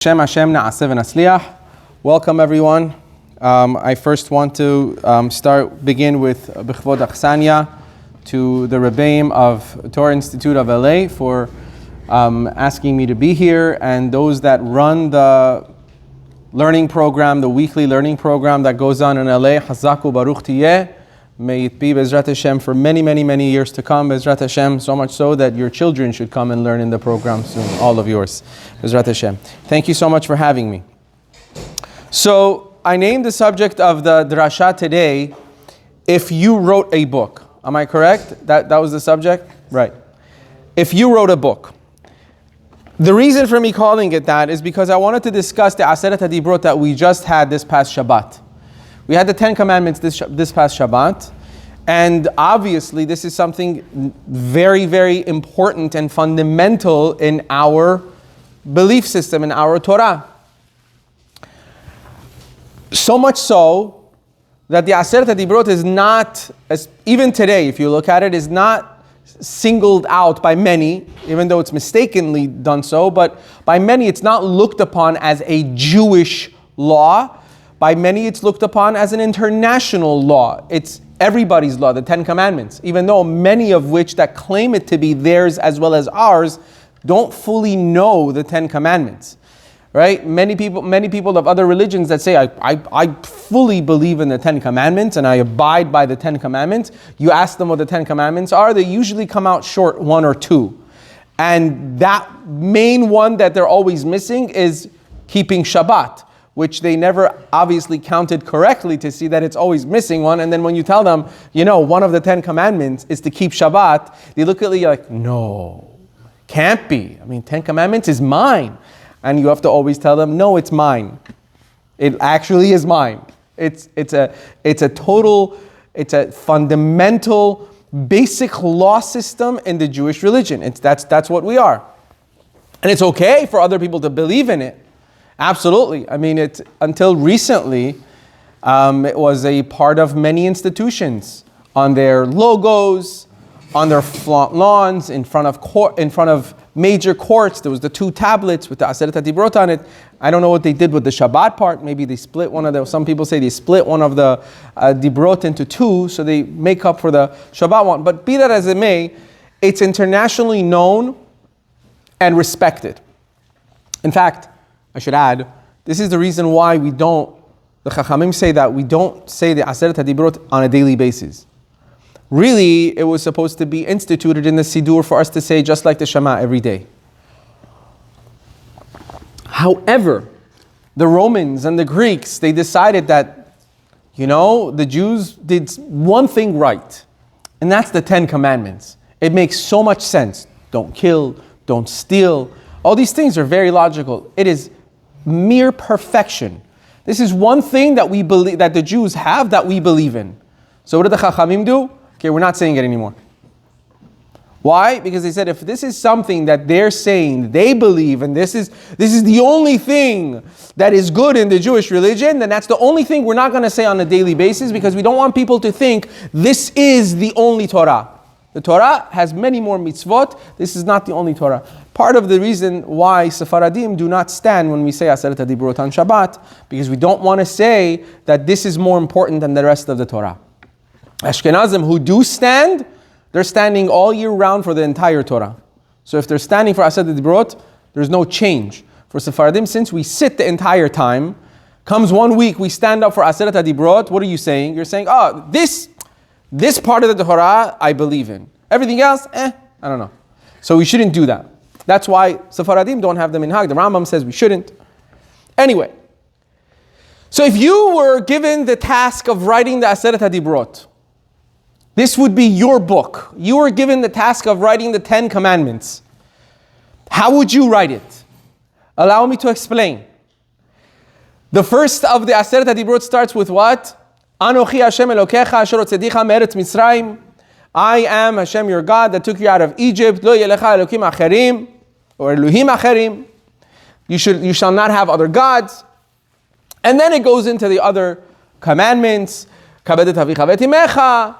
Hashem na'aseh v'natzliach. Welcome everyone. I first want to begin with B'chvod Achsanya to the Rebbeim of Torah Institute of LA for asking me to be here, and those that run the learning program, the weekly learning program that goes on in LA. Hazaku Baruch Tiyeh. May it be Bezrat Hashem for many, many, many years to come. Bezrat Hashem, so much so that your children should come and learn in the program soon. All of yours. Bezrat Hashem. Thank you so much for having me. So, I named the subject of the drasha today, if you wrote a book. Am I correct? That was the subject? Right. If you wrote a book. The reason for me calling it that is because I wanted to discuss the Aseret HaDibrot that we just had this past Shabbat. We had the 10 Commandments this past Shabbat, and obviously this is something very, very important and fundamental in our belief system, in our Torah. So much so that the Aseret HaDibrot is not, even today if you look at it, is not singled out by many, even though it's mistakenly done so, but by many it's not looked upon as a Jewish law. By many, it's looked upon as an international law. It's everybody's law, the 10 Commandments, even though many of which that claim it to be theirs as well as ours don't fully know the 10 Commandments, right? Many people of other religions that say, I fully believe in the 10 Commandments and I abide by the 10 Commandments. You ask them what the 10 Commandments are, they usually come out short one or two. And that main one that they're always missing is keeping Shabbat, which they never obviously counted correctly to see that it's always missing one. And then when you tell them, one of the 10 Commandments is to keep Shabbat, they look at you like, no, can't be. 10 Commandments is mine. And you have to always tell them, no, it's mine. It actually is mine. It's a fundamental, basic law system in the Jewish religion. That's what we are. And it's okay for other people to believe in it. Absolutely. Until recently, it was a part of many institutions on their logos, on their front lawns, in front of major courts. There was the 2 tablets with the Aseret HaDibrot on it. I don't know what they did with the Shabbat part. Maybe they split some people say they split one of the Dibrot into 2, so they make up for the Shabbat one. But be that as it may, it's internationally known and respected. In fact, I should add, this is the reason why the Chachamim say that we don't say the Aseret HaDibrot on a daily basis. Really, it was supposed to be instituted in the Siddur for us to say just like the Shema every day. However, the Romans and the Greeks, they decided that, the Jews did one thing right, and that's the 10 Commandments. It makes so much sense. Don't kill, don't steal. All these things are very logical. It is mere perfection. This is one thing that we believe, that the Jews have, that we believe in. So what did the Chachamim do? Okay, we're not saying it anymore. Why? Because they said if this is something that they're saying they believe, and this is the only thing that is good in the Jewish religion, then that's the only thing we're not going to say on a daily basis, because we don't want people to think this is the only Torah. The Torah has many more mitzvot. This is not the only Torah. Part of the reason why Sephardim do not stand when we say Aseret HaDibrot on Shabbat, because we don't want to say that this is more important than the rest of the Torah. Ashkenazim who do stand, they're standing all year round for the entire Torah. So if they're standing for Aseret HaDibrot, there's no change. For Sephardim, since we sit the entire time, comes 1 week, we stand up for Aseret HaDibrot, what are you saying? You're saying, this part of the Torah, I believe in. Everything else, I don't know. So we shouldn't do that. That's why Sephardim don't have the minhag. The Rambam says we shouldn't. Anyway, so if you were given the task of writing the Aseret HaDibrot, this would be your book. You were given the task of writing the 10 Commandments. How would you write it? Allow me to explain. The first of the Aseret HaDibrot starts with what? Anochi Hashem Elokecha asher hotzeticha me'eretz Mitzrayim. I am Hashem your God that took you out of Egypt. Lo yelecha Elokim acherim, or Elohim acherim. You shall not have other gods. And then it goes into the other commandments. Kabed et avicha v'et imecha.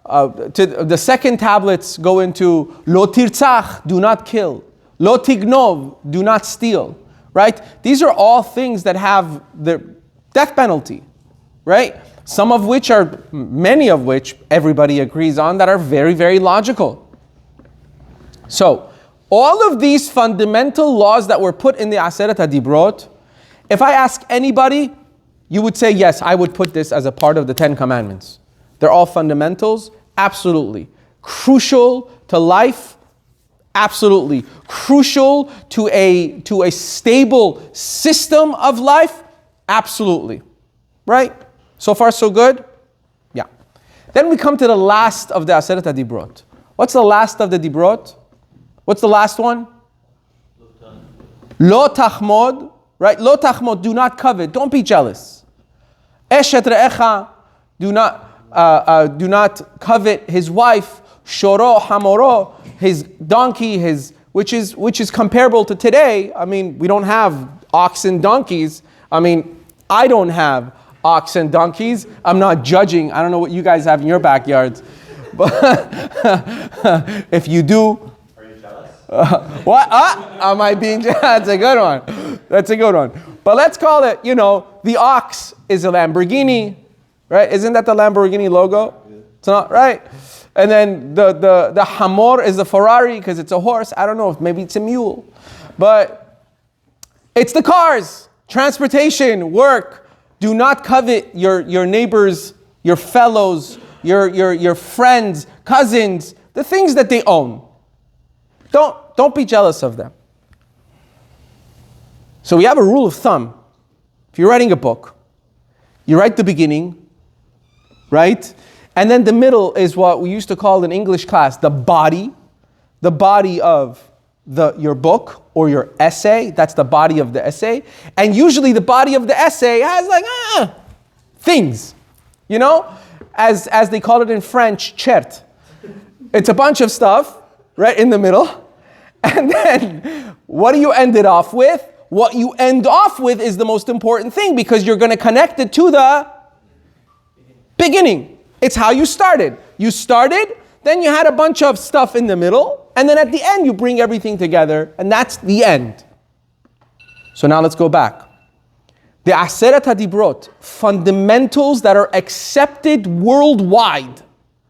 The second tablets go into Lo tirtzach, do not kill. Lo tignov, do not steal, right? These are all things that have the death penalty, right? Many of which everybody agrees on, that are very, very logical. So, all of these fundamental laws that were put in the Aseret HaDibrot, if I ask anybody, you would say, yes, I would put this as a part of the 10 Commandments. They're all fundamentals, absolutely. Crucial to life, absolutely. Crucial to a stable system of life, absolutely. Right? So far, so good? Yeah. Then we come to the last of the Aseret HaDibrot. What's the last of the Dibrot? What's the last one? Lo tachmod, right? Lo tachmod, do not covet, don't be jealous. Eshet re'echa, do not covet his wife. Shoro hamoro, his donkey, which is comparable to today. I mean, we don't have ox and donkeys. I mean, I don't have ox and donkeys. I'm not judging. I don't know what you guys have in your backyards, but if you do. What? Am I being? That's a good one. That's a good one. But let's call it, the ox is a Lamborghini, right? Isn't that the Lamborghini logo? It's not, right? And then the hamor is the Ferrari because it's a horse. I don't know if maybe it's a mule. But it's the cars, transportation, work. Do not covet your neighbors, your fellows, your friends, cousins, the things that they own. Don't be jealous of them. So we have a rule of thumb. If you're writing a book, you write the beginning, right? And then the middle is what we used to call in English class the body of your book or your essay. That's the body of the essay. And usually the body of the essay has things, as they call it in French, chert. It's a bunch of stuff right in the middle. And then what do you end it off with? What you end off with is the most important thing because you're going to connect it to the beginning. It's how you started. You started, then you had a bunch of stuff in the middle, and then at the end you bring everything together, and that's the end. So now let's go back. The Aseret HaDibrot, fundamentals that are accepted worldwide.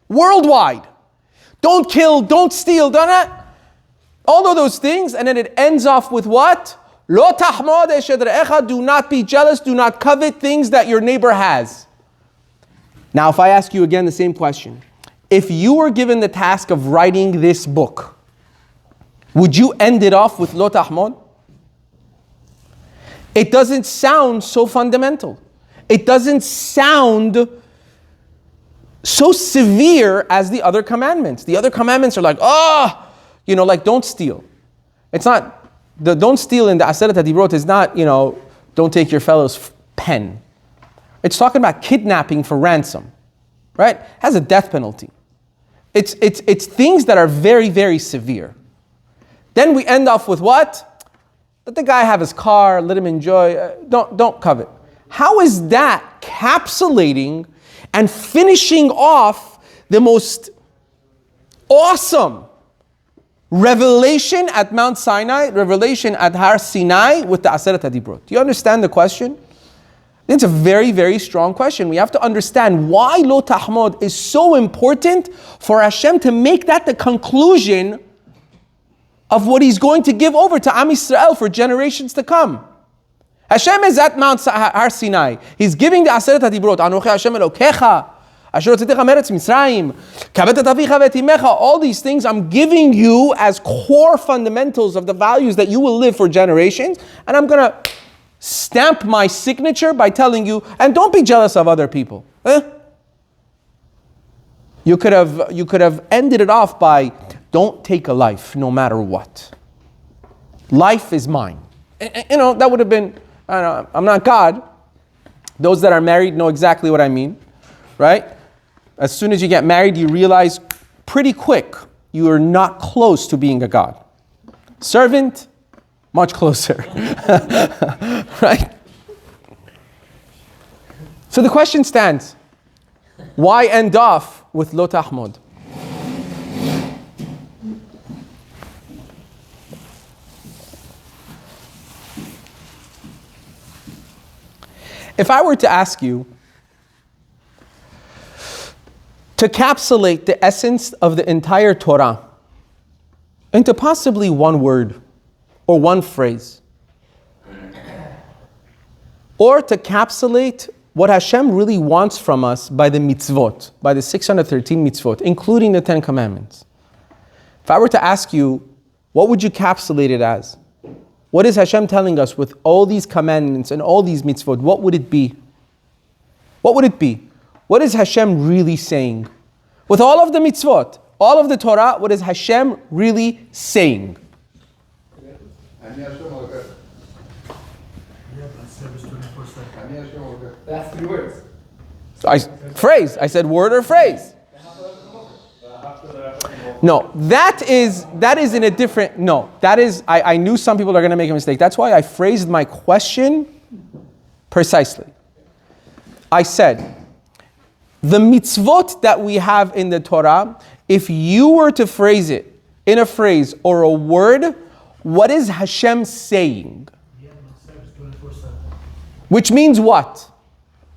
Worldwide. Don't kill, don't steal, don't. All of those things, and then it ends off with what? Lo tahmod eshed re'echa, do not be jealous, do not covet things that your neighbor has. Now, if I ask you again the same question, if you were given the task of writing this book, would you end it off with lo tahmod? It doesn't sound so fundamental. It doesn't sound so severe as the other commandments. The other commandments are like, like don't steal. It's not, the don't steal in the Aseret HaDibrot is not, don't take your fellow's pen. It's talking about kidnapping for ransom, right? It has a death penalty. It's things that are very, very severe. Then we end off with what? Let the guy have his car, let him enjoy, don't covet. How is that capsulating and finishing off the most awesome revelation at Mount Sinai, revelation at Har Sinai with the Aseret HaDibrot? Do you understand the question? It's a very, very strong question. We have to understand why Lo Tahmod is so important for Hashem to make that the conclusion of what He's going to give over to Am Yisrael for generations to come. Hashem is at Mount Har Sinai. He's giving the Aseret HaDibrot. Anochi Hashem Elokecha. All these things I'm giving you as core fundamentals of the values that you will live for generations, and I'm going to stamp my signature by telling you, and don't be jealous of other people. You could have ended it off by, don't take a life no matter what. Life is mine. That would have been, I'm not God. Those that are married know exactly what I mean, right? As soon as you get married, you realize pretty quick you are not close to being a God. Servant, much closer. Right? So the question stands. Why end off with Lo Tahmod? If I were to ask you to encapsulate the essence of the entire Torah into possibly one word or one phrase, or to encapsulate what Hashem really wants from us by the mitzvot, by the 613 mitzvot, including the 10 Commandments. If I were to ask you, what would you encapsulate it as? What is Hashem telling us with all these commandments and all these mitzvot? What would it be? What would it be? What is Hashem really saying? With all of the mitzvot, all of the Torah, what is Hashem really saying? That's 3 words. So I said word or phrase. No, that is in a different, no, that is, I knew some people are going to make a mistake. That's why I phrased my question precisely. I said, the mitzvot that we have in the Torah, if you were to phrase it in a phrase or a word, what is Hashem saying? Which means what?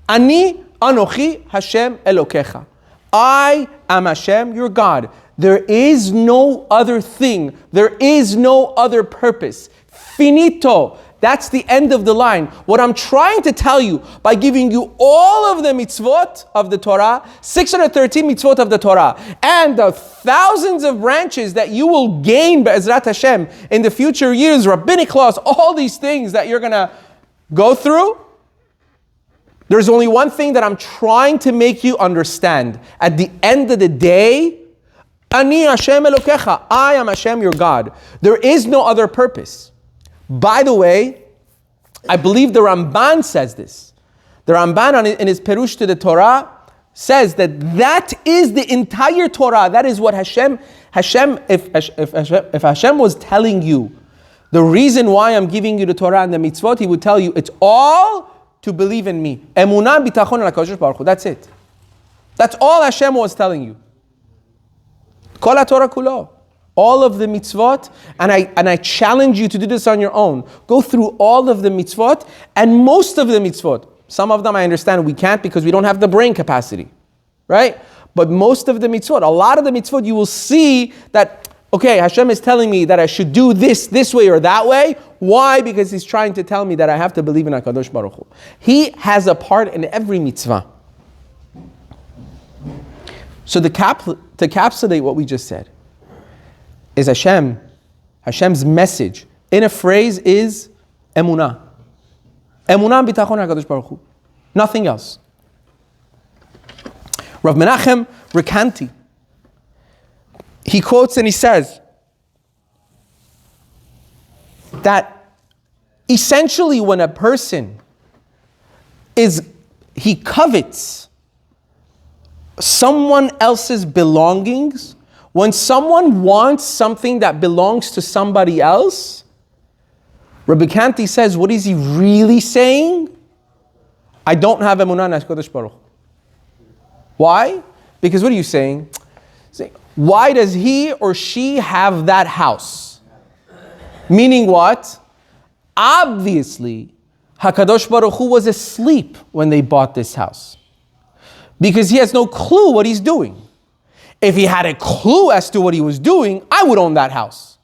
Ani anochi Hashem Elokecha. I am Hashem, your God. There is no other thing. There is no other purpose. Finito. That's the end of the line. What I'm trying to tell you by giving you all of the mitzvot of the Torah, 613 mitzvot of the Torah, and the thousands of branches that you will gain be'ezrat Hashem in the future years, rabbinic laws, all these things that you're going to go through, there's only one thing that I'm trying to make you understand. At the end of the day, Ani Hashem Elokecha, I am Hashem your God. There is no other purpose. By the way, I believe the Ramban says this. The Ramban in his Perush to the Torah says that is the entire Torah. That is what Hashem, if Hashem was telling you the reason why I'm giving you the Torah and the mitzvot, he would tell you it's all to believe in me. Emunah bitachon al HaKadosh Baruch Hu. That's it. That's all Hashem was telling you. Kol HaTorah kulo. All of the mitzvot, and I challenge you to do this on your own. Go through all of the mitzvot, and most of the mitzvot. Some of them I understand we can't because we don't have the brain capacity, right? But most of the mitzvot, a lot of the mitzvot, you will see that, okay, Hashem is telling me that I should do this way or that way. Why? Because He's trying to tell me that I have to believe in HaKadosh Baruch Hu. He has a part in every mitzvah. So to encapsulate what we just said, is Hashem's message in a phrase is emunah. Emunah bitachon HaKadosh Baruch Hu. Nothing else. Rav Menachem Rekanti, he quotes and he says that essentially when a person he covets someone else's belongings, when someone wants something that belongs to somebody else, Rabbi Kanti says, what is he really saying? I don't have emunah in HaKadosh Baruch Hu. Why? Because what are you saying? Why does he or she have that house? Meaning what? Obviously, HaKadosh Baruch Hu was asleep when they bought this house. Because he has no clue what he's doing. If he had a clue as to what he was doing, I would own that house.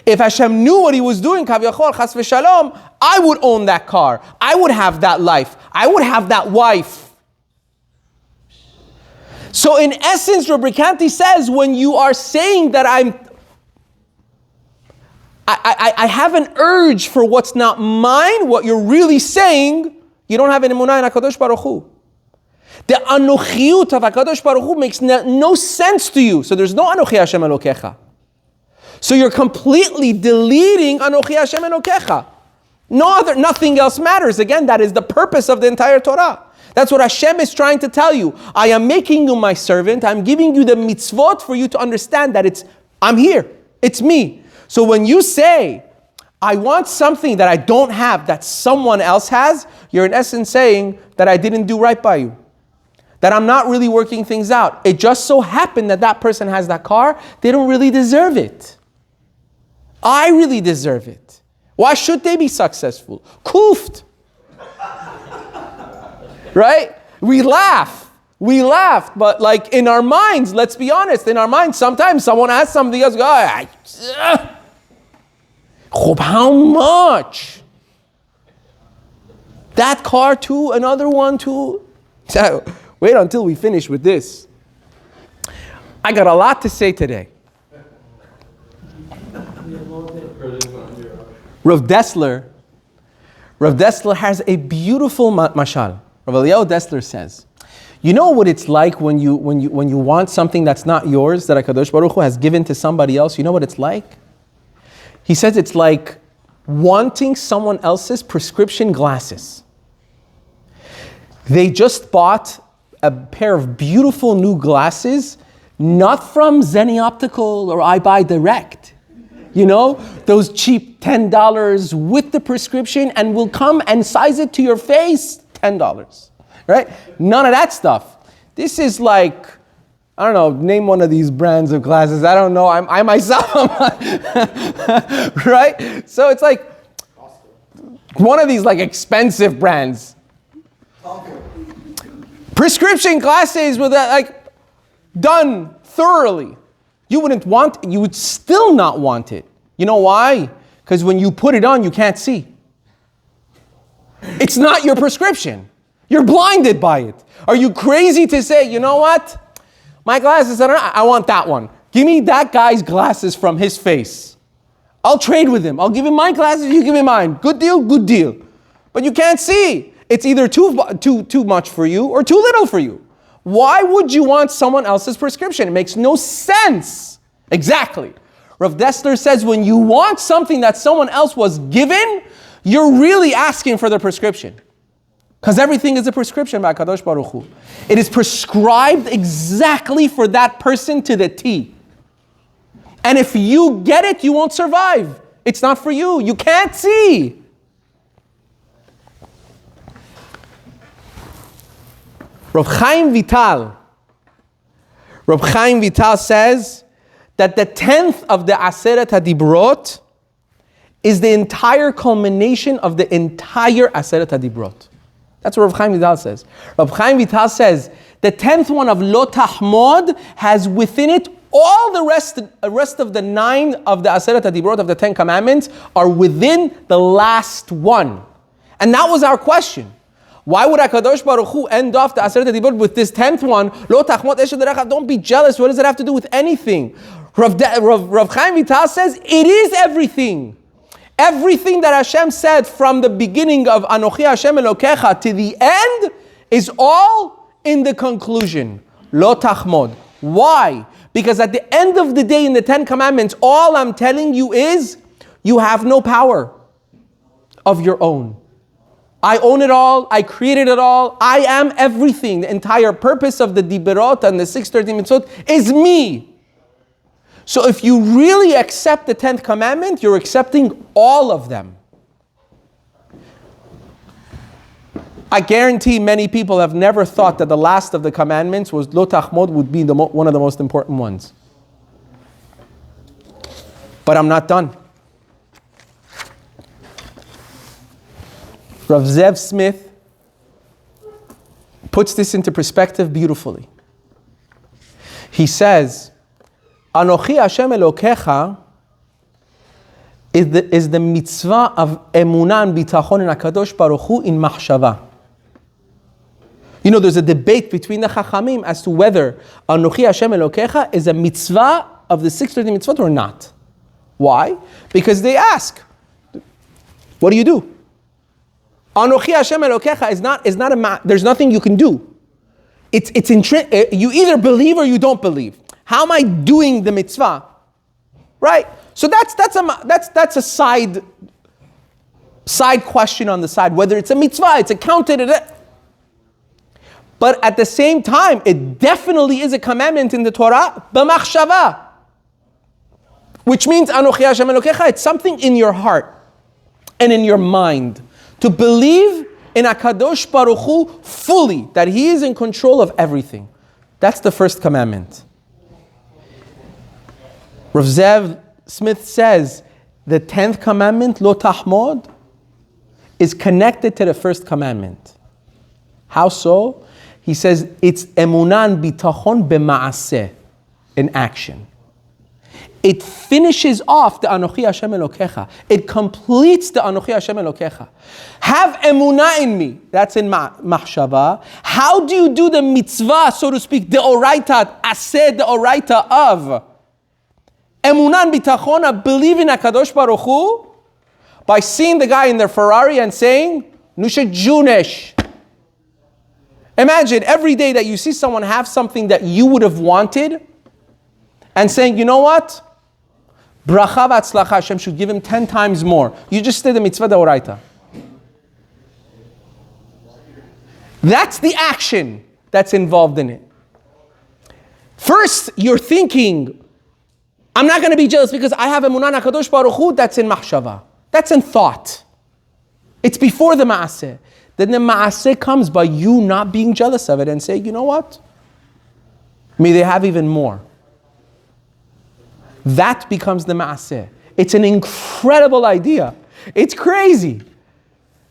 If Hashem knew what he was doing, Kaviyachol, Chas v'Shalom, I would own that car. I would have that life. I would have that wife. So in essence, Rabbi Kanti says, when you are saying that I have an urge for what's not mine, what you're really saying, you don't have an emunah in HaKadosh Baruch Hu. The anochiyut of HaKadosh Baruch Hu makes no sense to you. So there's no anochi Hashem Elokecha. So you're completely deleting anochi Hashem Elokecha. Nothing else matters. Again, that is the purpose of the entire Torah. That's what Hashem is trying to tell you. I am making you my servant. I'm giving you the mitzvot for you to understand that I'm here. It's me. So when you say, I want something that I don't have that someone else has, you're in essence saying that I didn't do right by you. That I'm not really working things out. It just so happened that that person has that car. They don't really deserve it. I really deserve it. Why should they be successful? Kuft. Right? We laugh, but like in our minds, let's be honest, in our minds, sometimes someone asks something else, how much? That car too, another one too. So, wait until we finish with this. I got a lot to say today. Rav Dessler has a beautiful mashal. Rav Eliyahu Dessler says, you know what it's like when you want something that's not yours, that HaKadosh Baruch Hu has given to somebody else? You know what it's like? He says it's like wanting someone else's prescription glasses. They just bought a pair of beautiful new glasses, not from Zenny Optical or I Buy Direct. You know, those cheap $10 with the prescription, and will come and size it to your face, $10. Right? None of that stuff. This is like, I don't know, name one of these brands of glasses. I don't know. I myself, right? So it's like one of these like expensive brands. Prescription glasses with that, like, done thoroughly. You would still not want it. You know why? Because when you put it on, you can't see. It's not your prescription. You're blinded by it. Are you crazy to say, you know what? My glasses, I want that one. Give me that guy's glasses from his face. I'll trade with him. I'll give him my glasses, you give me mine. Good deal, good deal. But you can't see. It's either too much for you or too little for you. Why would you want someone else's prescription? It makes no sense. Exactly. Rav Dessler says when you want something that someone else was given, you're really asking for the prescription. Because everything is a prescription by Kadosh Baruch Hu. It is prescribed exactly for that person to the T. And if you get it, you won't survive. It's not for you. You can't see. Rav Chaim Vital says that the 10th of the Aseret HaDibrot is the entire culmination of the entire Aseret HaDibrot. That's what Rav Chaim Vital says. Rav Chaim Vital says the 10th one of Lo Tahmod has within it all the rest of the 9 of the Aseret HaDibrot of the 10 Commandments are within the last one. And that was our question. Why would HaKadosh Baruch Hu end off the Aseret HaDibrot with this 10th one? Lo Tahmod Eshet Derecha. Don't be jealous. What does it have to do with anything? Rav Chaim Vital says it is everything. Everything that Hashem said from the beginning of Anochi Hashem Elokecha to the end is all in the conclusion. Lo Tahmod. Why? Because at the end of the day in the 10 Commandments, all I'm telling you is you have no power of your own. I own it all. I created it all. I am everything. The entire purpose of the Diberot and the 613 Mitzvot is me. So if you really accept the 10th commandment, you're accepting all of them. I guarantee many people have never thought that the last of the commandments was Lo Tahmod would be one of the most important ones. But I'm not done. Rav Zev Smith puts this into perspective beautifully. He says, Anochi Hashem Elokecha is the mitzvah of emunah and bitachon in HaKadosh Baruch Hu in machshava. You know, there's a debate between the Chachamim as to whether Anochi Hashem Elokecha is a mitzvah of the 613 mitzvot or not. Why? Because they ask, what do you do? Anochi Hashem Elokecha is not there's nothing you can do. You either believe or you don't believe. How am I doing the mitzvah? Right? So that's a side question on the side, whether it's a mitzvah, it's accounted. But at the same time, it definitely is a commandment in the Torah, b'machshava. Which means Anochi Hashem Elokecha, it's something in your heart and in your mind. To believe in HaKadosh Baruch Hu fully, that He is in control of everything. That's the first commandment. Rav Zev Smith says, the 10th commandment, Lo Tahmod, is connected to the first commandment. How so? He says it's emunan bitachon b'maaseh, in action. It finishes off the Anochi Hashem Elokecha. It completes the Anochi Hashem Elokecha. Have emunah in me. That's in machshava. How do you do the mitzvah, so to speak, the oraita, aseh, the oraita of emunan bitachon, I believe in HaKadosh Baruch Hu, by seeing the guy in their Ferrari and saying, Nusha Junesh. Imagine every day that you see someone have something that you would have wanted and saying, you know what? Bracha v'atzlacha, Hashem should give him 10 times more. You just did the mitzvah d'oraita. That's the action that's involved in it. First, you're thinking, I'm not going to be jealous because I have emunah HaKadosh Baruch Hu. That's in machshava. That's in thought. It's before the ma'aseh. Then the ma'aseh comes by you not being jealous of it and say, you know what? May they have even more. That becomes the ma'aseh. It's an incredible idea. It's crazy.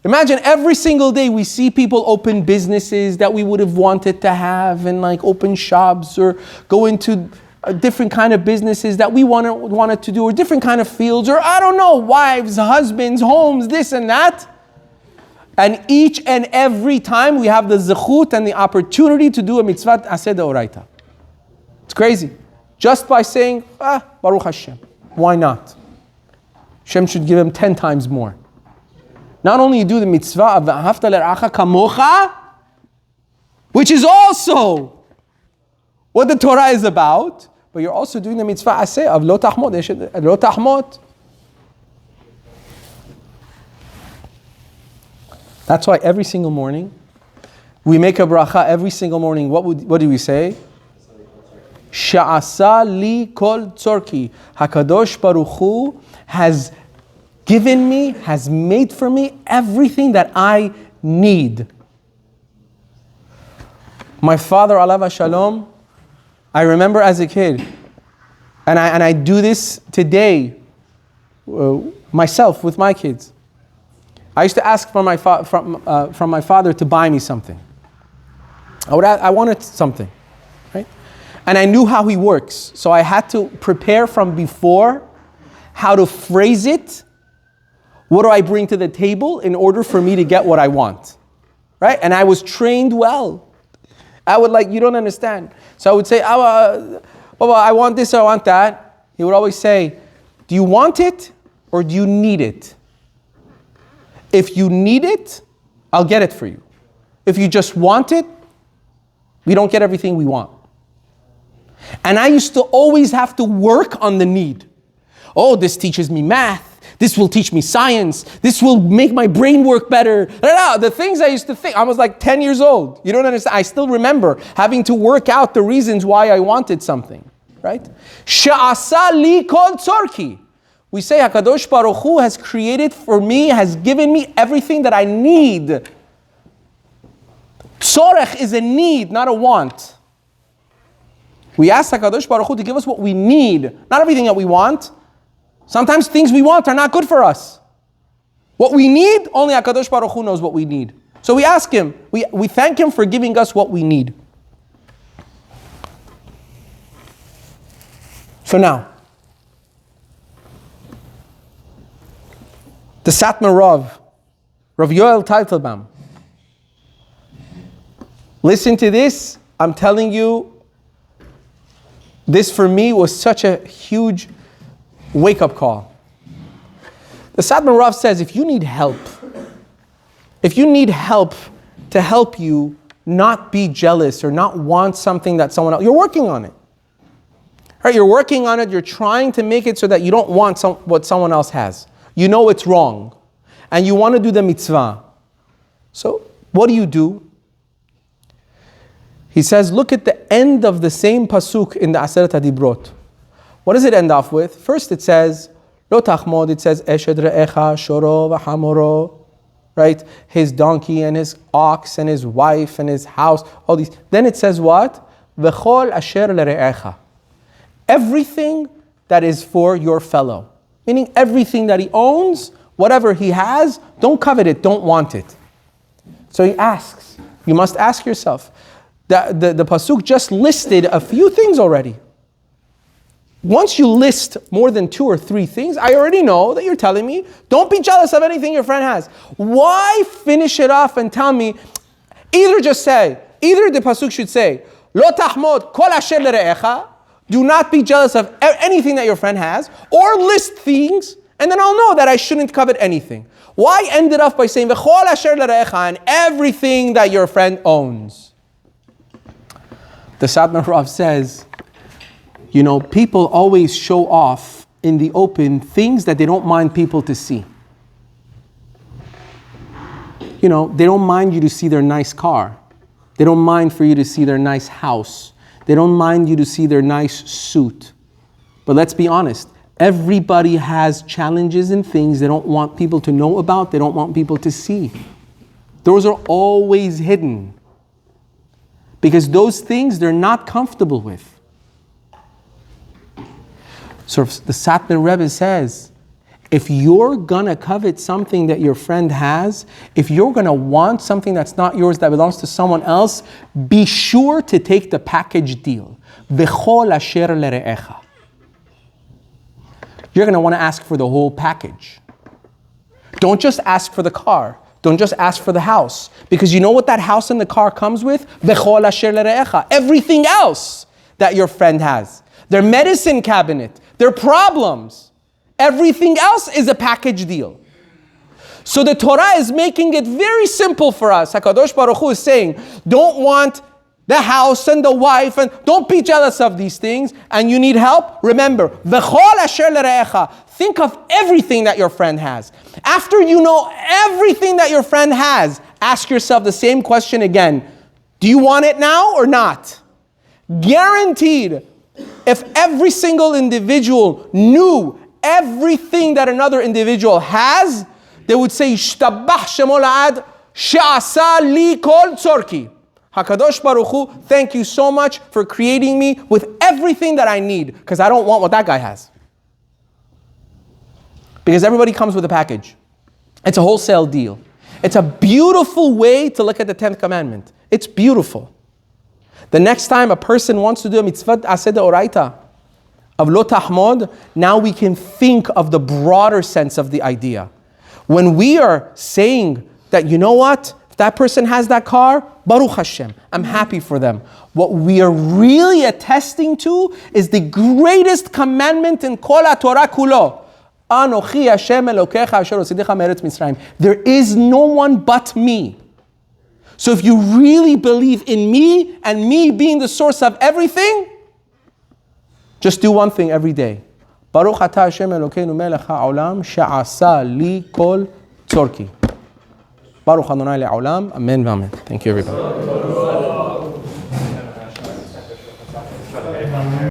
Imagine every single day we see people open businesses that we would have wanted to have, and like open shops or go into different kind of businesses that we wanted to do, or different kind of fields, or I don't know, wives, husbands, homes, this and that. And each and every time we have the zechut and the opportunity to do a mitzvah aseh d'oraita. It's crazy. Just by saying, Baruch Hashem. Why not? Hashem should give him 10 times more. Not only you do the mitzvah of v'ahavta l'ra'acha kamocha, which is also what the Torah is about, but you're also doing the mitzvah aseh of lo tahmod, lo tahmod. That's why every single morning, we make a bracha every single morning. What do we say? Sha'asa li kol tzorki. HaKadosh Baruch Hu has given me, has made for me everything that I need. My father, alav shalom, I remember as a kid, and I do this today myself with my kids. I used to ask from my father to buy me something. I wanted something, right? And I knew how he works, so I had to prepare from before how to phrase it. What do I bring to the table in order for me to get what I want, right? And I was trained well. I would you don't understand. So I would say, Baba, I want this, I want that. He would always say, do you want it or do you need it? If you need it, I'll get it for you. If you just want it, we don't get everything we want. And I used to always have to work on the need. Oh, this teaches me math. This will teach me science. This will make my brain work better. The things I used to think. I was like 10 years old. You don't understand. I still remember having to work out the reasons why I wanted something. Right? Sha'asa li kol tzorki. We say HaKadosh Baruch Hu has created for me, has given me everything that I need. Tzorech is a need, not a want. We ask HaKadosh Baruch Hu to give us what we need, not everything that we want. Sometimes things we want are not good for us. What we need, only HaKadosh Baruch Hu knows what we need. So we ask Him, we thank Him for giving us what we need. So now, the Satmar Rav Robuel Teitelbaum. Listen to this. I'm telling you, this for me was such a huge wake-up call. The Satmar Rav says, if you need help to help you not be jealous or not want something that someone else, you're working on it. Right? You're working on it, you're trying to make it so that you don't want what someone else has. You know it's wrong, and you want to do the mitzvah. So, what do? He says, look at the end of the same pasuk in the Aseret HaDibrot. What does it end off with? First it says, Lo tachmod, it says, Eshed re'echa, shoro v'hamoro, right? His donkey and his ox and his wife and his house, all these. Then it says what? V'chol asher le're'echa. Everything that is for your fellow. Meaning everything that he owns, whatever he has, don't covet it, don't want it. So he asks, You must ask yourself. The pasuk just listed a few things already. Once you list more than 2 or 3 things, I already know that you're telling me, don't be jealous of anything your friend has. Why finish it off and tell me, either the pasuk should say, Lo tahmod kol asher lere'echa, do not be jealous of anything that your friend has, or list things, and then I'll know that I shouldn't covet anything. Why end it off by saying, V'chol asher lere'echa, and everything that your friend owns? The Satmar Rav says, people always show off in the open things that they don't mind people to see. They don't mind you to see their nice car. They don't mind for you to see their nice house. They don't mind you to see their nice suit. But let's be honest, everybody has challenges and things they don't want people to know about, they don't want people to see. Those are always hidden. Because those things they're not comfortable with. So the Satmar Rebbe says, if you're gonna covet something that your friend has, if you're gonna want something that's not yours, that belongs to someone else, be sure to take the package deal. V'chol asher lere'echa. You're gonna wanna ask for the whole package. Don't just ask for the car. Don't just ask for the house. Because you know what that house and the car comes with? V'chol asher lere'echa. Everything else that your friend has. Their medicine cabinet, their problems. Everything else is a package deal. So the Torah is making it very simple for us. HaKadosh Baruch Hu is saying, don't want the house and the wife, and don't be jealous of these things, and you need help. Remember, V'chol asher lere'echa. Think of everything that your friend has. After you know everything that your friend has, ask yourself the same question again. Do you want it now or not? Guaranteed, if every single individual knew everything that another individual has, they would say, Yishtabach shemo la'ad she'asa li kol tzorki. HaKadosh Baruch Hu, thank you so much for creating me with everything that I need, because I don't want what that guy has. Because everybody comes with a package. It's a wholesale deal. It's a beautiful way to look at the 10th Commandment. It's beautiful. The next time a person wants to do a mitzvah aseh deoraita of lo tahmod, now we can think of the broader sense of the idea. When we are saying that, you know what, if that person has that car, Baruch Hashem, I'm happy for them. What we are really attesting to is the greatest commandment in Kol HaTorah Kulo. Anochi Hashem Elokecha asher hositecha me'eretz Mitzrayim. There is no one but me. So if you really believe in me and me being the source of everything, just do one thing every day. Baruch atah Hashem Elokeinu melech ha'olam she'asa li kol tzorki. Baruch Adonai le'olam. Amen v'amen. Thank you, everybody.